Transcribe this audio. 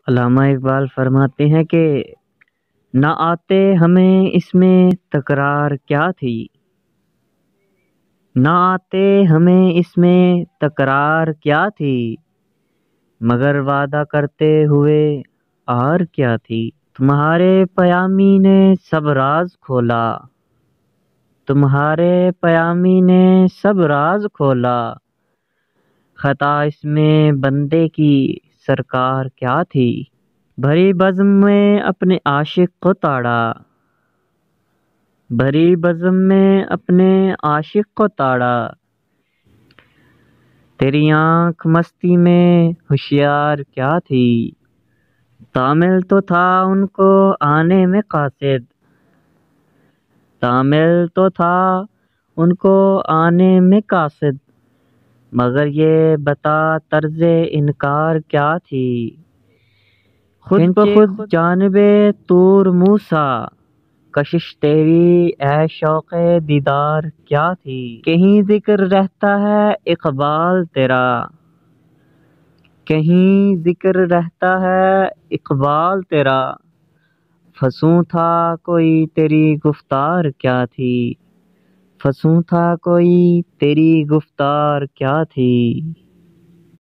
علامہ اقبال فرماتے ہیں کہ نہ آتے ہمیں اس میں تکرار کیا تھی، نہ آتے ہمیں اس میں تکرار کیا تھی، مگر وعدہ کرتے ہوئے آر کیا تھی۔ تمہارے پیامی نے سب راز کھولا، تمہارے پیامی نے سب راز کھولا، خطا اس میں بندے کی سرکار کیا تھی۔ بھری بزم میں اپنے عاشق کو تاڑا، بھری بزم میں اپنے عاشق کو تاڑا، تیری آنکھ مستی میں ہوشیار کیا تھی۔ تامل تو تھا ان کو آنے میں قاصد، تامل تو تھا ان کو آنے میں قاصد، مگر یہ بتا طرز انکار کیا تھی۔ خود بخود جانب طور موسیٰ، کشش تیری اے شوق دیدار کیا تھی۔ کہیں ذکر رہتا ہے اقبال تیرا، کہیں ذکر رہتا ہے اقبال تیرا، فسوں تھا کوئی تیری گفتار کیا تھی، فسوں تھا کوئی تیری گفتار کیا تھی۔